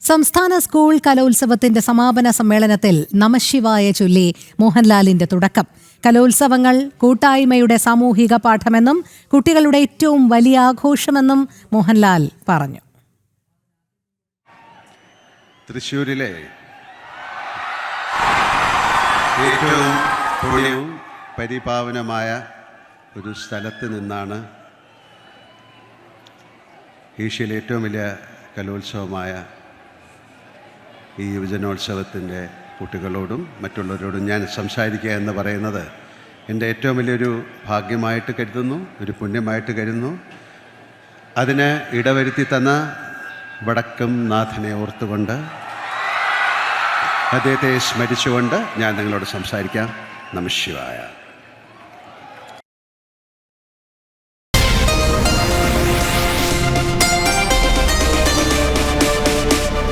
സംസ്ഥാന സ്കൂൾ കലോത്സവത്തിന്റെ സമാപന സമ്മേളനത്തിൽ നമഃശിവായ ചൊല്ലി മോഹൻലാലിന്റെ തുടക്കം. കലോത്സവങ്ങൾ കൂട്ടായ്മയുടെ സാമൂഹിക പാഠമെന്നും കുട്ടികളുടെ ഏറ്റവും വലിയ ആഘോഷമെന്നും മോഹൻലാൽ പറഞ്ഞു. തൃശ്ശൂരിലെ ഏറ്റവും പുണ്യവും പരിപാവനമായ ഒരു സ്ഥലത്ത് നിന്നാണ് ഏഷ്യയിലെ ഏറ്റവും വലിയ കലോത്സവമായ ഈ യുവജനോത്സവത്തിൻ്റെ കുട്ടികളോടും മറ്റുള്ളവരോടും ഞാൻ സംസാരിക്കുക എന്ന് പറയുന്നത് എൻ്റെ ഏറ്റവും വലിയൊരു ഭാഗ്യമായിട്ട് കരുതുന്നു, ഒരു പുണ്യമായിട്ട് കരുതുന്നു. അതിന് ഇടവരുത്തി തന്ന വടക്കും നാഥനെ ഓർത്തുകൊണ്ട്, അദ്ദേഹത്തെ സ്മരിച്ചുകൊണ്ട് ഞാൻ നിങ്ങളോട് സംസാരിക്കാം. നമഃശിവായ.